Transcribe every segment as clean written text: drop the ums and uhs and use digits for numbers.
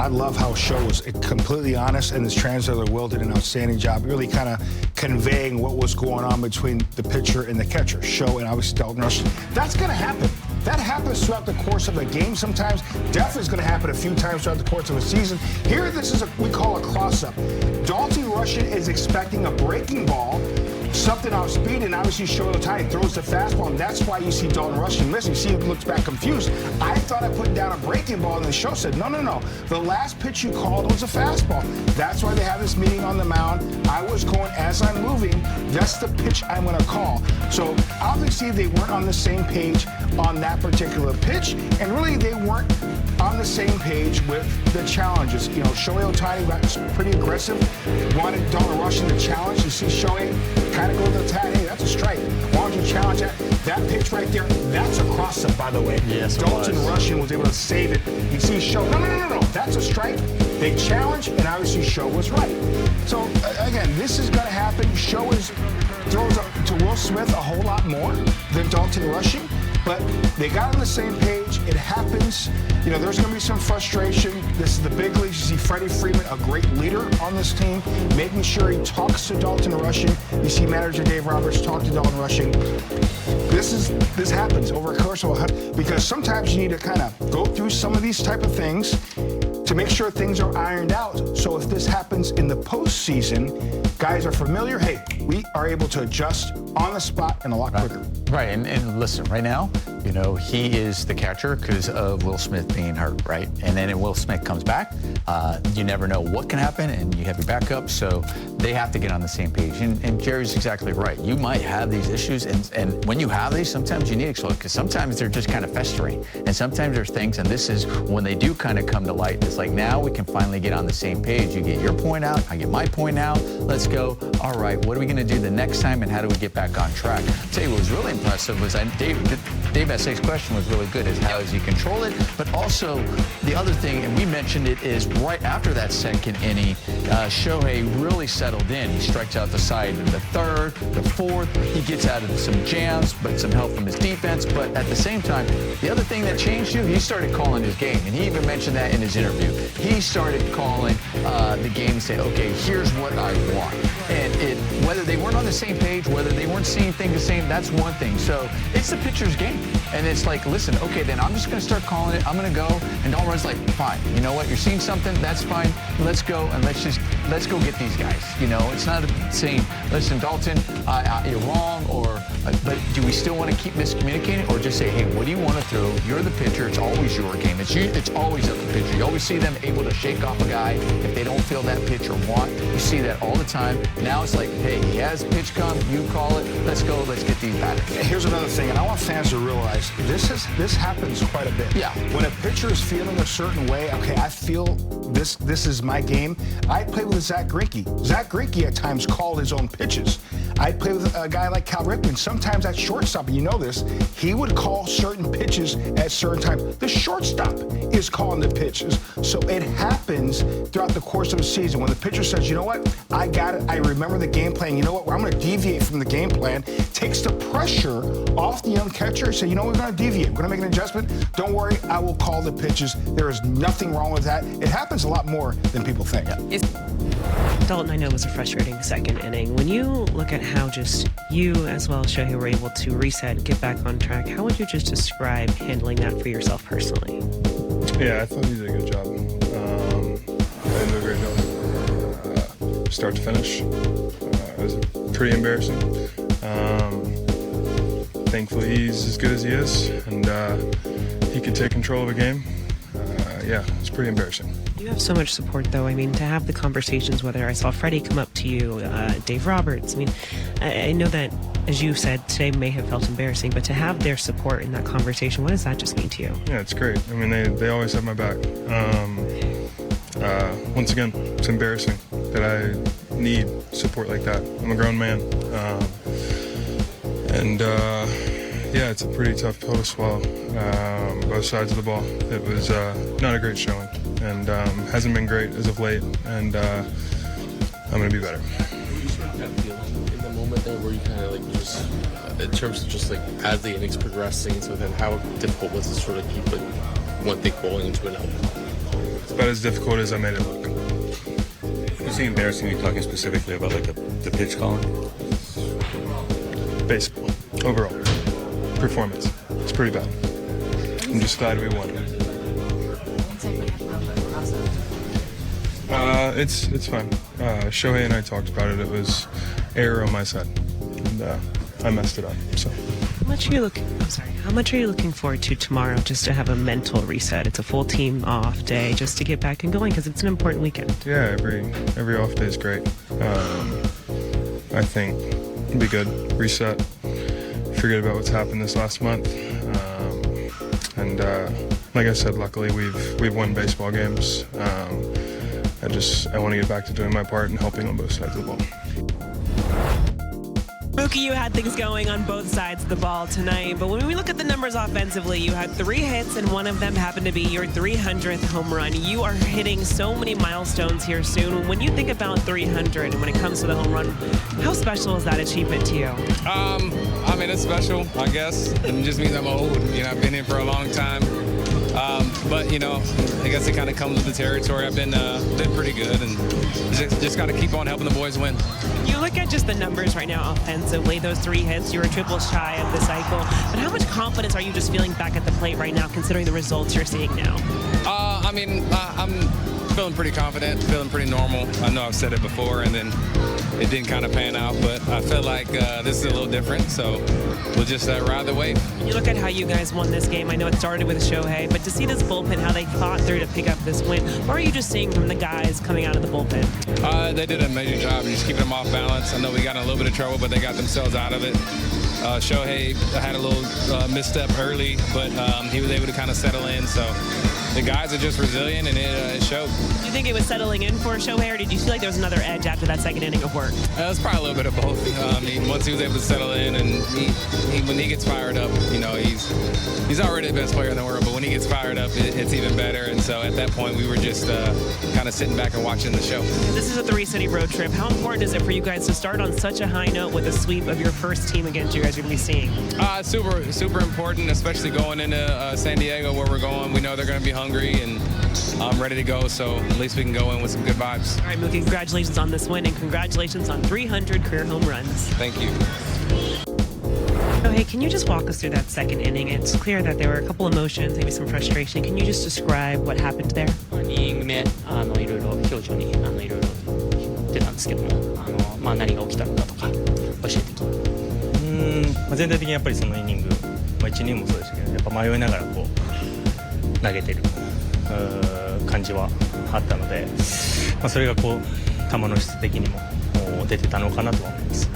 I love how Show was completely honest, and his translator, Will, did an outstanding job really kind of conveying what was going on between the pitcher and the catcher. Show and obviously Dalton Rush. That's going to happen. That happens throughout the course of a game sometimes. Definitely is going to happen a few times throughout the course of a season. Here, this is we call a cross-up. Dalton Rushing is expecting a breaking ball, something off speed, and obviously Shohei Ohtani throws the fastball, and that's why you see Dalton Rushing miss. You see he looks back confused. I thought I put down a breaking ball, and the show said, no, no, no. The last pitch you called was a fastball. That's why they have this meeting on the mound. I was going, as I'm moving, that's the pitch I'm going to call. So obviously they weren't on the same page on that particular pitch, and really they weren't on the same page with the challenges. You know, Shohei Ohtani got pretty aggressive, wanted Dalton Rushing to challenge. You see Shohei kind of go to the attack. Hey, that's a strike. Why don't you challenge that? That pitch right there, that's a cross-up, by the way. Yes, Dalton Rushing was able to save it. You see Show, no, no, no, no, that's a strike. They challenge, and obviously Show was right. So, again, this is going to happen. Show throws up to Will Smith a whole lot more than Dalton Rushing. But they got on the same page. It happens. You know, there's going to be some frustration. This is the big leagues. You see Freddie Freeman, a great leader on this team, making sure he talks to Dalton Rushing. You see manager Dave Roberts talk to Dalton Rushing. This happens over a course of because sometimes you need to kind of go through some of these type of things to make sure things are ironed out. So if this happens in the postseason, guys are familiar. Hey, we are able to adjust on the spot and a lot quicker. Right, and listen, right now, you know, he is the catcher because of Will Smith being hurt, right? And then Will Smith comes back, you never know what can happen, and you have your backup, so they have to get on the same page. And Jerry's exactly right. You might have these issues, and when you have these, sometimes you need to slow, because sometimes they're just kind of festering, and sometimes there's things, and this is when they do kind of come to light. It's like, now we can finally get on the same page. You get your point out, I get my point out, let's go. All right, what are we going to do the next time, and how do we get back on track? I'll tell you what was really impressive was Dave S.A.'s question was really good, is how does he control it? But also, the other thing, and we mentioned it, is right after that second inning, Shohei really settled in. He strikes out the side in the third, the fourth. He gets out of some jams, but some help from his defense. But at the same time, the other thing that changed too, he started calling his game. And he even mentioned that in his interview. He started calling the game and saying, okay, here's what I want. And whether they weren't on the same page, whether they weren't seeing things the same, that's one thing. So it's the pitcher's game. And it's like, listen, okay, then I'm just going to start calling it. I'm going to go. And Dalton Rush's like, fine. You know what? You're seeing something. That's fine. Let's go. And let's go get these guys. You know, it's not saying, listen, Dalton, you're wrong, but do we still want to keep miscommunicating, or just say, hey, what do you want to throw? You're the pitcher. It's always your game. It's always up to the pitcher. You always see them able to shake off a guy if they don't feel that pitch or want. You see that all the time. Now it's like, hey, he has pitch come. You call it. Let's go. Let's get these batters. Here's another thing, and I want fans to realize this happens quite a bit. Yeah. When a pitcher is feeling a certain way, okay, I feel this is my game. I played with Zach Greinke. Zach Greinke at times called his own pitches. I played with a guy like Cal Ripken. Sometimes at shortstop, you know this, he would call certain pitches at certain times. The shortstop is calling the pitches. So it happens throughout the course of a season. When the pitcher says, you know what, I got it, I remember the game plan, you know what, I'm going to deviate from the game plan, takes the pressure off the young catcher and say, you know, we're going to deviate, we're going to make an adjustment. Don't worry, I will call the pitches. There is nothing wrong with that. It happens a lot more than people think. Dalton, I know it was a frustrating second inning. When you look at how just you as well as Shohei were able to reset, get back on track, how would you just describe handling that for yourself personally? Yeah, I thought he did a good job. I did a great job. Start to finish. It was pretty embarrassing. Thankfully, he's as good as he is, and he could take control of a game. Yeah, it's pretty embarrassing. You have so much support, though. I mean, to have the conversations, whether I saw Freddie come up to you, Dave Roberts. I mean, I know that, as you said, today may have felt embarrassing, but to have their support in that conversation, what does that just mean to you? Yeah, it's great. I mean, they always have my back. Once again, it's embarrassing that I need support like that. I'm a grown man. Yeah, it's a pretty tough pill to swallow, both sides of the ball. It was not a great showing, and hasn't been great as of late, and I'm going to be better. Were you sort of that feeling in the moment there where you kind of like just, in terms of just like as the innings progressing, so then how difficult was it to sort of keep like one thing rolling into another? It's about as difficult as I made it look. Was he embarrassing? Are you talking specifically about like the pitch calling? Baseball, overall, performance. It's pretty bad. I'm just glad we won. It's fine. Shohei and I talked about it. It was error on my side, and I messed it up. So. How much are you looking forward to tomorrow, just to have a mental reset? It's a full team off day, just to get back and going, because it's an important weekend. Yeah, every off day is great. I think it'll be good. Reset. Forget about what's happened this last month. And like I said, luckily we've won baseball games. I want to get back to doing my part and helping on both sides of the ball. Mookie, you had things going on both sides of the ball tonight, but when we look at the numbers offensively, you had 3 hits, and one of them happened to be your 300th home run. You are hitting so many milestones here soon. When you think about 300 and when it comes to the home run, how special is that achievement to you? I mean, it's special, I guess. It just means I'm old. You know, I've been here for a long time. But, you know, I guess it kind of comes with the territory. I've been pretty good, and just got to keep on helping the boys win. You look at just the numbers right now offensively, those 3 hits, you were triple shy of the cycle. But how much confidence are you just feeling back at the plate right now, considering the results you're seeing now? I'm feeling pretty confident, feeling pretty normal. I know I've said it before, and then it didn't kind of pan out, but I feel like this is a little different, so we'll just ride the wave. You look at how you guys won this game. I know it started with Shohei, but to see this bullpen, how they fought through to pick up this win, what are you just seeing from the guys coming out of the bullpen? They did an amazing job of just keeping them off balance. I know we got in a little bit of trouble, but they got themselves out of it. Shohei had a little misstep early, but he was able to kind of settle in, so the guys are just resilient, and it showed. Do you think it was settling in for Shohei, or did you feel like there was another edge after that second inning of work? It was probably a little bit of both. I mean, once he was able to settle in, and when he gets fired up, you know, he's already the best player in the world, but when he gets fired up, it's even better. And so at that point, we were just kind of sitting back and watching the show. This is a 3-city road trip. How important is it for you guys to start on such a high note with a sweep of your first team against you guys are going to be seeing? Super important, especially going into San Diego where we're going. We know they're going to be hungry, and I'm ready to go, so at least we can go in with some good vibes. All right, Mookie, congratulations on this win, and congratulations on 300 career home runs. Thank you. Oh, hey, can you just walk us through that second inning? It's clear that there were a couple emotions, maybe some frustration. Can you just describe what happened there? 2イニング目いろいろ表情にいろいろ出たんですけども何が起きたのかとか教えてきて。全体的にやっぱりそのイニング、1イニングもそうでしたけど、やっぱ迷いながらこう投げてる感じはあったので、それがこう球の質的にも出てたのかなとは思います。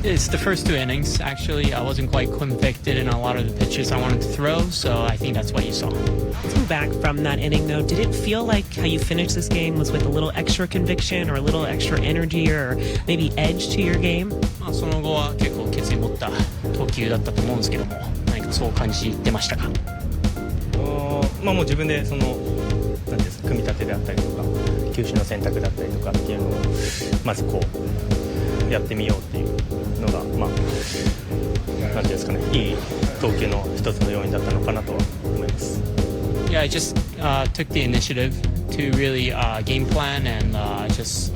It's the first 2 innings. Actually, I wasn't quite convicted in a lot of the pitches I wanted to throw, so I think that's what you saw. Looking back from that inning, though, did it feel like how you finished this game was with a little extra conviction or a little extra energy or maybe edge to your game? その後は結構決意持った投球だったと思うんですけども、何かそう感じてましたか？もう自分でそのなんですか、組み立てであったりとか球種の選択だったりとかっていうのをまずこうやってみようっていうのがなんていうんですかね、いい投球の一つの要因だったのかなとは思います。Yeah, I just took the initiative to really game plan and just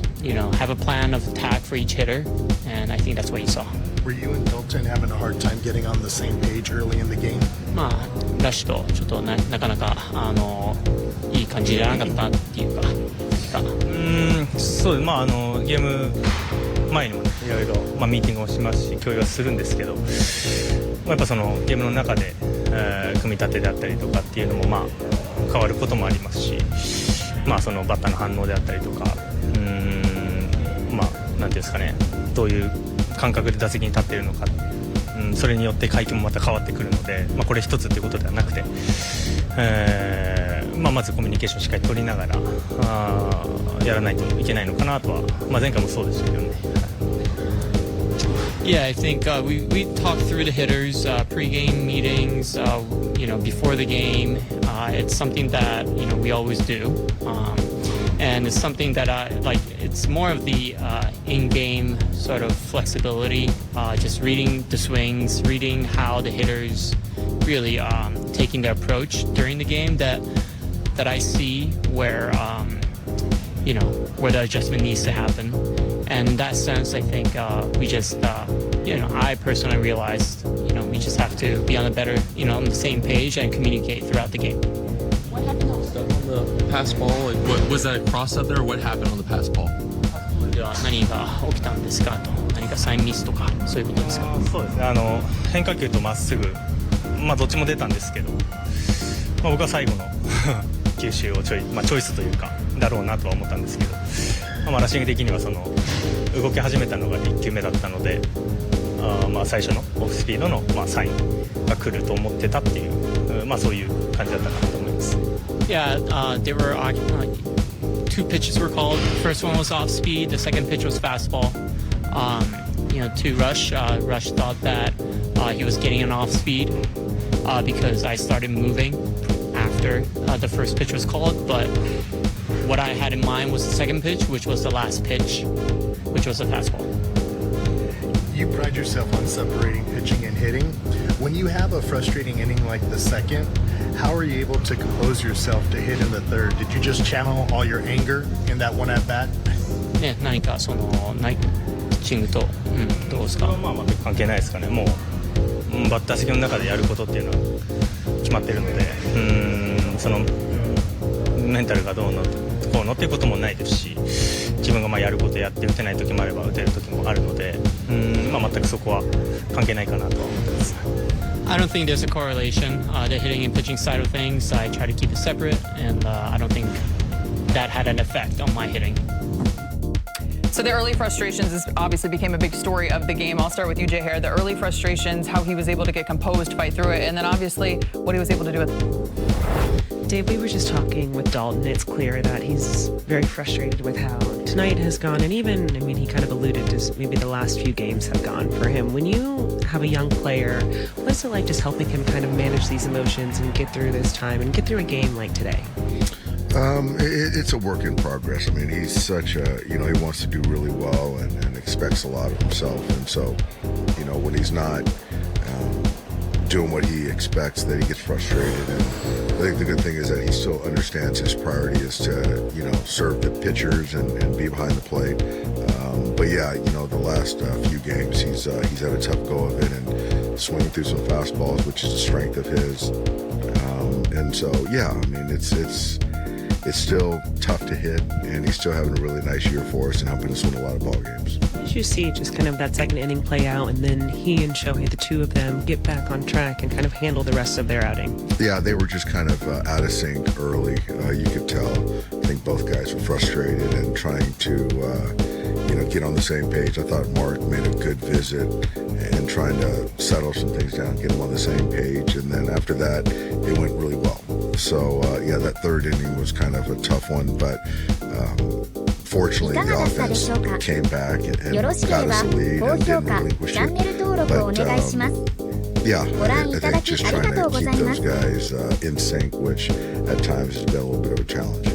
have a plan of attack for each hitter, and I think that's what you saw. Were you and Dalton having a hard time getting on the same page early in the game? ラッシュとちょっとなかなかいい感じじゃなかったっていうか。そうです。ゲーム前にもいろいろミーティングをしますし共有はするんですけど、やっぱそのゲームの中で、組み立てであったりとかっていうのも変わることもありますし、そのバッターの反応であったりとか、なんていうんですかね、どういう感覚で打席に立っているのか、それによって回帰もまた変わってくるので、これ一つということではなくて、まずコミュニケーションしっかり取りながらやらないといけないのかなとは、前回もそうでしたけどね。Yeah, I think we talked through the hitters, pre-game meetings, before the game. It's something that we always do, and it's something that it's more of the in-game sort of flexibility, just reading the swings, reading how the hitters really taking their approach during the game. That that I see where where the adjustment needs to happen. And in that sense, I think we just, I personally realized, we just have to be on a better, on the same page and communicate throughout the game. What happened on the pass ball? Like, what was that a cross up there? Or what happened on the pass ball? では何が起きたんですかと、何かサインミスとかそういうことですか？そうですね。変化球とまっすぐ、どっちも出たんですけど、僕は最後の球種をチョイスというかだろうなとは思ったんですけど、ラッシング的にはその動き始めたのが1球目だったので、最初のオフスピードのサインが来ると思ってたっていう、そういう感じだったかなと思います。Yeah, there were two pitches were called. The first one was off speed. The second pitch was fastball. To Rush. Rush thought that he was getting an off speed because I started moving after the first pitch was called. But what I had in mind was the second pitch, which was the last pitch, which was a fastball. You pride yourself on separating pitching and hitting. When you have a frustrating inning like the second, how are you able to compose yourself to hit in the third? Did you just channel all your anger in that one at bat? ね、何かそのピッチングと、どうですか？全く関係ないですかね。もうバッター席の中でやることっていうのは決まってるので、そのメンタルがどうのこうのっていうこともないですし、自分がやることやって打てない時もあれば打てる時もあるので、全くそこは関係ないかなとは思ってます。I don't think there's a correlation. The hitting and pitching side of things, I try to keep it separate, and I don't think that had an effect on my hitting. So the early frustrations obviously became a big story of the game. I'll start with you, Jay Hare. The early frustrations, how he was able to get composed, fight through it, and then obviously what he was able to do with. Dave, we were just talking with Dalton. It's clear that he's very frustrated with how tonight has gone. And even, he kind of alluded to maybe the last few games have gone for him. When you have a young player, what's it like just helping him kind of manage these emotions and get through this time and get through a game like today? It's a work in progress. He's such a, he wants to do really well and expects a lot of himself. And so, when he's not doing what he expects, that he gets frustrated. And I think the good thing is that he still understands his priority is to, serve the pitchers and be behind the plate. But yeah, the last few games, he's had a tough go of it and swinging through some fastballs, which is a strength of his. And so, yeah, it's still tough to hit, and he's still having a really nice year for us and helping us win a lot of ball games. Did you see just kind of that second inning play out, and then he and Shohei, the two of them, get back on track and kind of handle the rest of their outing? Yeah, they were just kind of out of sync early. You could tell. I think both guys were frustrated and trying to, get on the same page. I thought Mark made a good visit and trying to settle some things down, get them on the same page, and then after that, it went really well. So, that third inning was kind of a tough one, but fortunately the offense came back and got us a lead and didn't relinquish it. But, I think just trying to keep those guys in sync, which at times has been a little bit of a challenge.